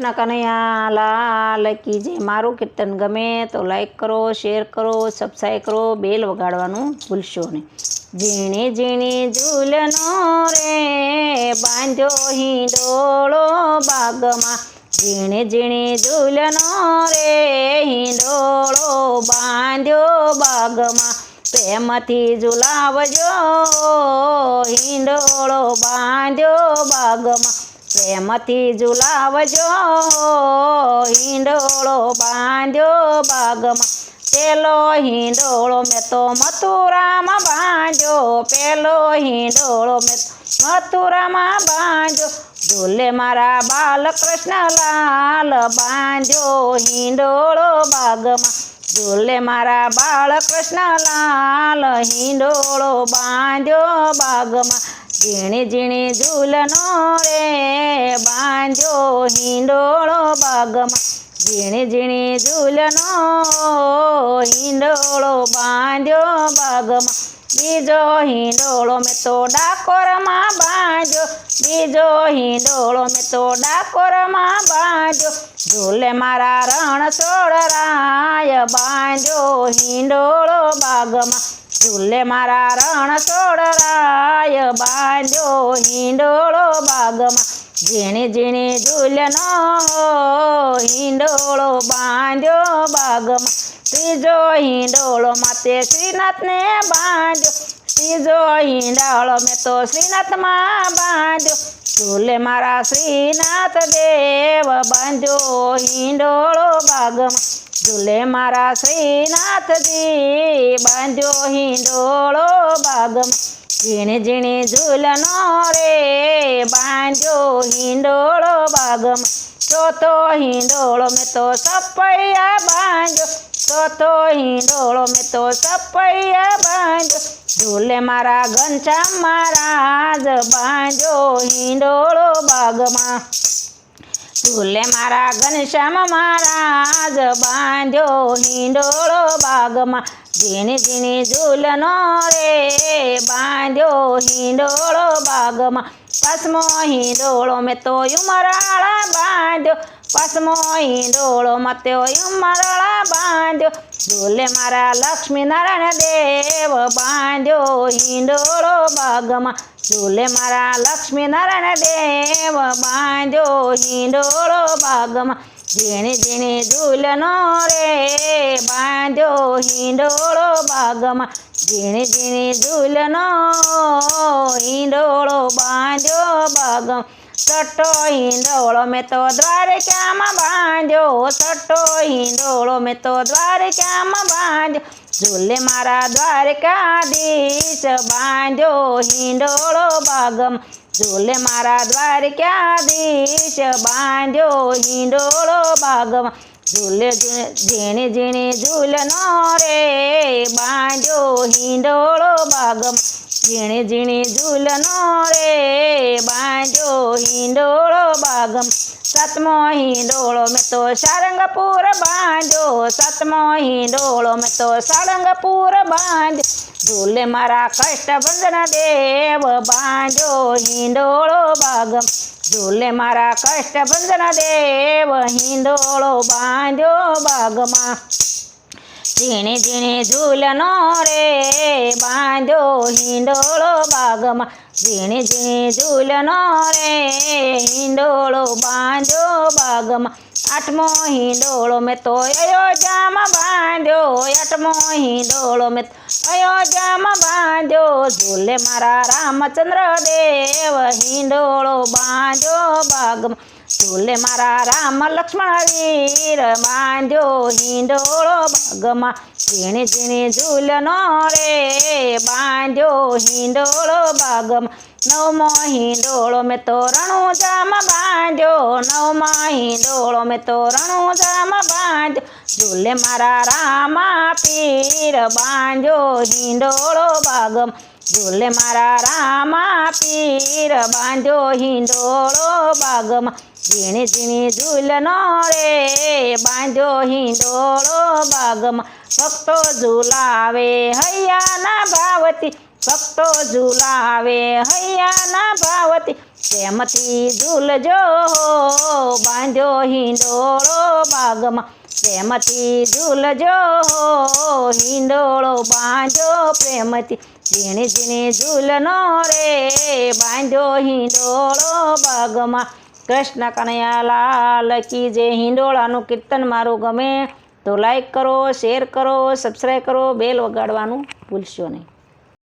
કૃષ્ણ કનૈયા લાલ કી જય। મારું કીર્તન ગમે તો લાઈક કરો, શેર કરો, સબસ્ક્રાઈબ કરો, બેલ વગાડવાનું ભૂલશો નહીં। ઝીણી ઝીણી ઝૂલનો રે બાંધ્યો હિંડોળો બાગમાં, ઝીણી ઝીણી ઝૂલનો રે હિંડોળો બાંધ્યો બાગમાં, પ્રેમથી ઝુલાવજો હિંડોળો બાંધ્યો બાગમાં, પ્રેમથી ઝુલાવજો હિંડોળો બાંધ્યો બાગમાં। પેલો હિંડોળો મેં તો મથુરામાં બાંધ્યો, પેલો હિંડોળો મેં મથુરામાં બાંધ્યો, ઝૂલે મારા બાલકૃષ્ણ લાલ બાંધ્યો હિંડોળો બાગમાં, ઝૂલે મારા બાળકૃષ્ણ લાલ હિંડોળો બાંધ્યો બાગમાં। ઝીણી ઝીણી ઝૂલનો રે બાંધ્યો હિંડોળો બાગમાં, ઝીણી ઝીણી ઝૂલનો હિંડોળો બાંધ્યો બાગમાં। બીજો હિંડોળો મેં તો ડાકોરમાં બાંધ્યો, બીજો હિંડોળો મેં તો ડાકોરમાં બાંધ્યો, ઝૂલે મારા રણછોડરાય બાંધ્યો હિંડોળો બાગમાં, ઝૂલે મારા રણછોડરાય બાંધ્યો હિંડોળો બાગમાં। ઝીણી ઝીણી ઝૂલનો હિંડોળો બાંધ્યો બાગમાં। ત્રીજો હિંડોળો માતે શ્રીનાથને બાંધ્યો, ત્રીજો હિંડોળો મેં તો શ્રીનાથમાં બાંધ્યો, ઝૂલે મારા શ્રીનાથ દેવ બાંધ્યો હિંડોળો બાગમાં, ઝૂલે મારા શ્રીનાથજી બાંધ્યો હિંડોળો બાગમાં। ઝીણી ઝીણી ઝૂલનો રે બાંધ્યો હિંડોળો બાગમાં। ચોથો હિંડોળો મેં તો સપૈયા બાંધ્યો, ચોથો હિંડોળો મેં તો સપૈયા બાંધ્યો, ઝૂલે મારા ઘનશ્યામ મહારાજ બાંધ્યો હિંડોળો બાગમાં, ઝૂલે મારા ઘનશ્યામ મહારાજ બાંધ્યો હિંડોળો બાગમાં। ઝીણી ઝીણી ઝૂલનો રે બાંધ્યો હિંડોળો બાગમાં। પાંચમો હિંડોળો મેં તો ઉમરાળા બાંધ્યો, પાંચમો હિંડોળો મેં તો ઉમરાળા બાંધ્યો, ઝૂલે મારા લક્ષ્મીનારાયણ દેવ બાંધ્યો હિંડોળો બાગમાં, ઝૂલે મારા લક્ષ્મીનારાયણ દેવ બાંધ્યો હિંડોળો બાગમાં। ઝીણી ઝીણી ઝૂલનો રે બાંધ્યો હિંડોળો બાગમાં, ઝીણી ઝીણી ઝૂલનો હિંડોળો બાંધ્યો બાગમાં। છઠ્ઠો હિંડોળો મેં તો દ્વારકામાં બાંધ્યો, છઠ્ઠો હિંડોળો મેં તો દ્વારકામાં બાંધ્યો, ઝૂલે મારા દ્વારકાધીશ બાંધ્યો હિંડોળો બાગમાં, ઝૂલે મારા દ્વારકાધીશ બાંધ્યો હિંડોળો બાગમાં। ઝૂલે ઝીણી ઝીણી ઝૂલનો રે બાંધ્યો હિંડોળો બાગમાં, ઝીણી ઝીણી ઝૂલનો રે બાંધ્યો હિંડોળો બાગમાં। સાતમો હિંડોળો મેં તો સારંગપુર બાંધ્યો, સાતમો હિંડોળો મેં તો સારંગપુર બાંધ્યો, ઝૂલે મારા કષ્ટભંજન દેવ બાંધ્યો હિંડોળો બાગમાં, ઝૂલે મારા કષ્ટભંજન દેવ હિંડોળો બાંધ્યો બાગમાં। ઝીણી ઝીણી ઝૂલનો રે બાંધ્યો હિંડોળો બાગમાં, ઝીણી ઝીણી ઝૂલનો રે હિંડોળો બાંધ્યો બાગમાં। આઠમો હિંડોળો મેં તો અયોધ્યામાં બાંધ્યો, આઠમો હિંડોળો મેં અયોધ્યામાં બાંધ્યો, ઝૂલે મારા રામચંદ્ર દેવ હિંડોળો બાંધ્યો બાગમાં, ઝૂલે મારા રામ લક્ષ્મણ વીર બાંધ્યો હિંડોળો બાગમાં। ઝીણી ઝીણી ઝૂલનો રે બાંધ્યો હિંડોળો બાગમાં। નવમો હિંડોળો મેં તો રણુજામાં બાંધ્યો, નવમો હિંડોળો મેં તો રણુજામાં બાંધ્યો, ઝૂલે મારા રામા પીર બાંધ્યો હિંડોળો બાગમાં, ઝૂલે મારા રામા પીર બાંધ્યો હિંડોળો બાગમાં। ઝીણી ઝીણી ઝૂલનો રે બાંધ્યો હિંડોળો બાગમાં। ભક્તો ઝુલાવે હૈયાના ભાવથી, ભક્તો ઝુલાવે હૈયાના ભાવથી, પ્રેમથી ઝૂલજો બાંધ્યો હિંડોળો બાગમાં પ્રેમથી ઝૂલજો હિંડોળો બાંધ્યો પ્રેમથી ઝીણી ઝીણી ઝૂલનો રે બાંધ્યો હિંડોળો બાગમાં કૃષ્ણ કનૈયા લાલ કી જે હિંડોળાનું કીર્તન મારું ગમે તો લાઈક કરો, શેર કરો, સબસ્ક્રાઈબ કરો, બેલ વગાડવાનું ભૂલશો નહીં.